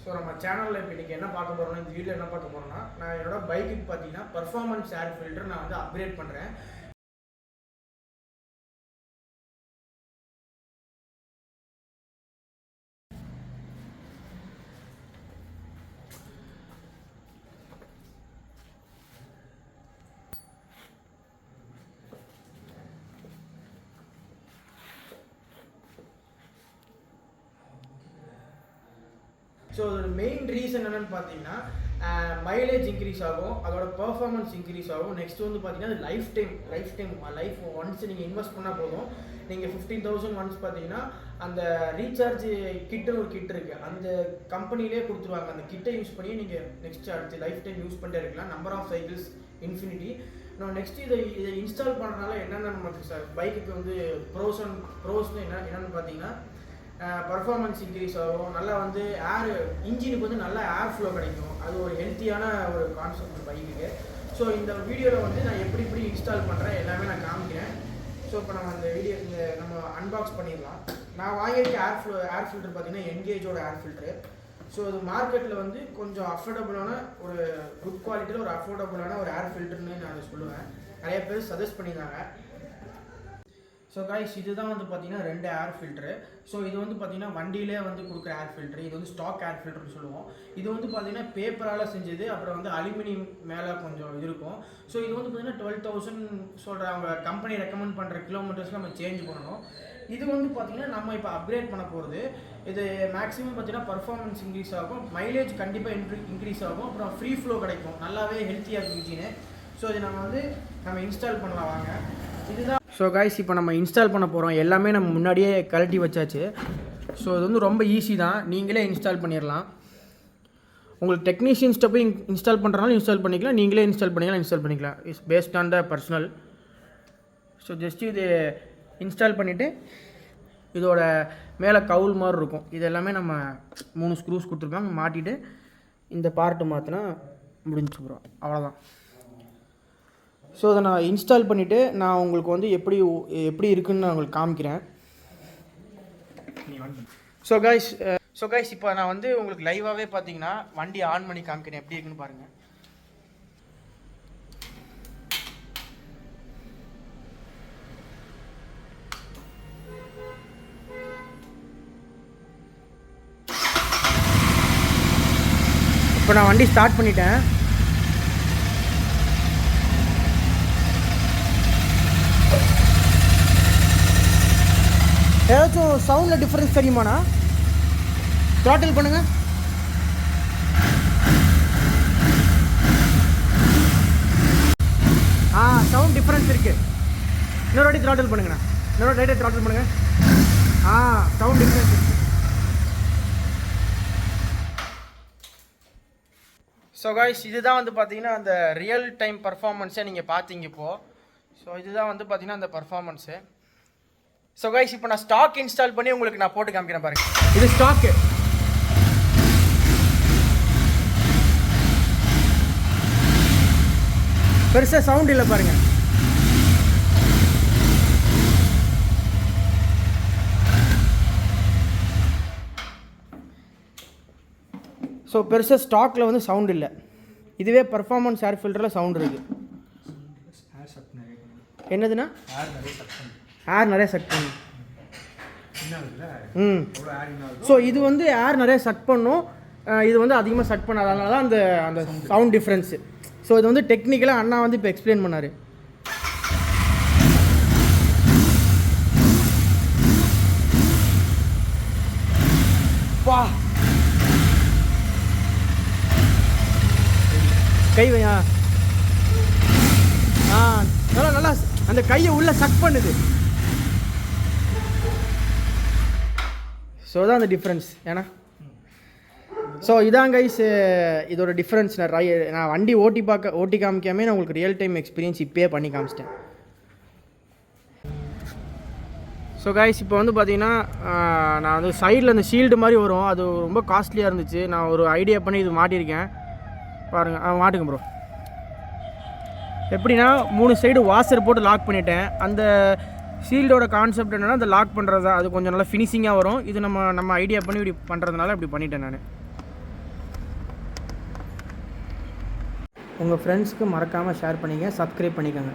So நம்ம சேனலில் இப்போ இன்றைக்கி என்ன பார்க்க போகிறோம்னா, இந்த வீடியோ என்ன பார்க்க போகிறோம்னா, நான் என்னோட பைக்குக்கு பார்த்தீங்கன்னா பர்ஃபார்மன்ஸ் ஏர் ஃபில்டர் நான் வந்து அப்கிரேட் பண்ணுறேன். ஸோ அதோட மெயின் ரீசன் என்னென்னு பார்த்தீங்கன்னா, மைலேஜ் இன்க்ரீஸ் ஆகும், அதோட பர்ஃபார்மன்ஸ் இன்க்ரீஸ் ஆகும். நெக்ஸ்ட் வந்து பார்த்தீங்கன்னா லைஃப் ஒன்ஸ் நீங்கள் இன்வெஸ்ட் பண்ணால் போதும். நீங்கள் 15,000 ஒன்ஸ் பார்த்தீங்கன்னா அந்த ரீசார்ஜ் கிட்டு ஒரு கிட் இருக்குது, அந்த கம்பெனிலே கொடுத்துருவாங்க. அந்த கிட்டை யூஸ் பண்ணி நீங்கள் நெக்ஸ்ட் அடுத்து லைஃப் டைம் யூஸ் பண்ணிட்டே இருக்கலாம். Number of cycles infinity. நான் நெக்ஸ்ட் இதை இன்ஸ்டால் பண்ணுறதுனால என்னென்ன நமக்கு பைக்குக்கு வந்து ப்ரோஸ்னு என்னென்னு பார்த்தீங்கன்னா, பர்ஃபார்மன்ஸ் இன்க்ரீஸ் ஆகும், நல்லா வந்து இன்ஜினுக்கு வந்து நல்லா ஏர் ஃப்ளோ கிடைக்கும். அது ஒரு ஹெல்த்தியான ஒரு கான்செப்ட் பைக்குக்கு. ஸோ இந்த வீடியோவில் வந்து நான் எப்படி இன்ஸ்டால் பண்ணுறேன் எல்லாமே நான் காமிக்கிறேன். ஸோ இப்போ நம்ம நம்ம அன்பாக்ஸ் பண்ணிடலாம். நான் வாங்கியிருக்க ஏர் ஃபில்டர் பார்த்தீங்கன்னா என்கேஜோட ஏர் ஃபில்டரு. ஸோ இது மார்க்கெட்டில் வந்து கொஞ்சம் அஃபோர்டபுளான ஒரு குட் குவாலிட்டியில் ஒரு அஃபோர்டபுளான ஒரு ஏர் ஃபில்டர்னு நான் சொல்லுவேன். நிறைய பேர் சஜஸ்ட் பண்ணியிருந்தாங்க. ஸோ கைஸ், இதுதான் வந்து பார்த்தீங்கன்னா 2 ஏர் ஃபில்ட்ரு. ஸோ இது வந்து பார்த்தீங்கன்னா வண்டியிலே வந்து கொடுக்குற ஏர் ஃபில்ட்ரு. இது வந்து ஸ்டாக் ஏர் ஃபில்டர்னு சொல்லுவோம். இது வந்து பார்த்தீங்கன்னா பேப்பரால் செஞ்சது, அப்புறம் வந்து அலுமினியம் மேலே கொஞ்சம் இருக்கும். ஸோ இது வந்து பார்த்தீங்கன்னா 12,000 சொல்கிற அவங்க கம்பெனி ரெக்கமெண்ட் பண்ணுற கிலோமீட்டர்ஸில் நம்ம சேஞ்ச் பண்ணணும். இது வந்து பார்த்தீங்கன்னா நம்ம இப்போ அப்கிரேட் பண்ண போகிறது. இது மேக்ஸிமம் பார்த்தீங்கன்னா பர்ஃபார்மன்ஸ் இன்க்ரீஸ் ஆகும், மைலேஜ் கண்டிப்பாக இன்க்ரீஸ் ஆகும், அப்புறம் ஃப்ரீ ஃப்ளோ கிடைக்கும், நல்லாவே ஹெல்த்தியாக இருக்கும் இன்ஜினு. ஸோ இது நம்ம இன்ஸ்டால் பண்ணலாம் வாங்க. இதுதான். ஸோ கைஸ், இப்போ நம்ம இன்ஸ்டால் பண்ண போகிறோம். எல்லாமே நம்ம முன்னாடியே கழட்டி வச்சாச்சு. ஸோ இது வந்து ரொம்ப ஈஸி தான், நீங்களே இன்ஸ்டால் பண்ணிடலாம். உங்களுக்கு டெக்னீஷியன்ஸ்ட்டை போய் இன்ஸ்டால் பண்ணுறனாலும் இன்ஸ்டால் பண்ணிக்கலாம், நீங்களே இன்ஸ்டால் பண்ணிக்கலாம். It's based on the personal. So just இது இன்ஸ்டால் பண்ணிவிட்டு இதோட மேலே கவுல் மாதிரி இருக்கும், இது எல்லாமே நம்ம 3 ஸ்க்ரூஸ் கொடுத்துருக்காங்க, மாட்டிட்டு இந்த பார்ட்டு மாற்றினா முடிஞ்சு போகிறோம், அவ்வளோதான். ஸோ அதை நான் இன்ஸ்டால் பண்ணிவிட்டு நான் உங்களுக்கு வந்து எப்படி இருக்குன்னு நான் உங்களுக்கு காமிக்கிறேன். ஸோ கைஸ் இப்போ நான் வந்து உங்களுக்கு லைவாகவே பார்த்தீங்கன்னா வண்டி ஆன் பண்ணி காமிக்கிறேன், எப்படி இருக்குன்னு பாருங்கள். இப்போ நான் வண்டி ஸ்டார்ட் பண்ணிட்டேன். ஏதாச்சும் சவுண்டில் டிஃப்ரென்ஸ் தெரியுமாண்ணா? த்ராட்டில் பண்ணுங்க. சவுண்ட் டிஃப்ரென்ஸ் இருக்குது. இன்னொரு வாட்டி த்ராட்டில் பண்ணுங்கண்ணா, இன்னொரு ரைட்டை த்ராட்டில் பண்ணுங்க. சவுண்ட் டிஃப்ரென்ஸ் இருக்குது. ஸோ கைஸ், இதுதான் வந்து பார்த்தீங்கன்னா அந்த ரியல் டைம் பர்ஃபார்மன்ஸை நீங்கள் பார்த்தீங்க இப்போது. ஸோ இதுதான் வந்து பார்த்தீங்கன்னா அந்த பர்ஃபார்மன்ஸு. ஸோ கைஸ், இப்போ நான் ஸ்டாக் இன்ஸ்டால் பண்ணி உங்களுக்கு நான் போட்டு காமிக்கிறேன் பாருங்க. இது ஸ்டாக்கு. பெருசாக சவுண்ட் இல்லை பாருங்க. ஸோ பெருசாக ஸ்டாக்கில் வந்து சவுண்ட் இல்லை. இதுவே பர்ஃபார்மன்ஸ் ஏர் ஃபில்டரில் சவுண்ட் இருக்குது. என்னதுன்னா ஏர் நிறைய சக் பண்ணும். ஸோ இது வந்து ஏர் நிறைய சக் பண்ணும், இது வந்து அதிகமாக சக் பண்ணாதனால தான் அந்த சவுண்ட் டிஃப்ரென்ஸு. ஸோ இது வந்து டெக்னிக்கலாக அண்ணா வந்து இப்போ எக்ஸ்பிளைன் பண்ணார். வா கை வையா. நல்லா அந்த கையை உள்ளே சக் பண்ணுது. ஸோ தான் அந்த டிஃப்ரென்ஸ். ஏன்னா ஸோ இதான் கைஸ் இதோட டிஃப்ரென்ஸ். நான் வண்டி ஓட்டி காமிக்காமே நான் உங்களுக்கு ரியல் டைம் எக்ஸ்பீரியன்ஸ் இப்போயே பண்ணி காமிச்சிட்டேன். ஸோ கைஸ், இப்போ வந்து பார்த்தீங்கன்னா நான் வந்து சைடில் அந்த ஷீல்டு மாதிரி வரும், அது ரொம்ப காஸ்ட்லியாக இருந்துச்சு. நான் ஒரு ஐடியா பண்ணி இது மாட்டியிருக்கேன் பாருங்கள். மாட்டுங்க ப்ரோ. எப்படின்னா 3 சைடு வாஷர் போட்டு லாக் பண்ணிட்டேன். அந்த ஷீல்டோட கான்செப்ட் என்னென்னா அந்த லாக் பண்ணுறது தான். அது கொஞ்சம் நல்லா ஃபினிஷிங்காக வரும். இது நம்ம ஐடியா பண்ணி இப்படி பண்ணுறதுனால இப்படி பண்ணிட்டேன் நான். உங்கள் ஃப்ரெண்ட்ஸ்க்கு மறக்காமல் ஷேர் பண்ணிக்கங்க, சப்ஸ்கிரைப் பண்ணிக்கோங்க.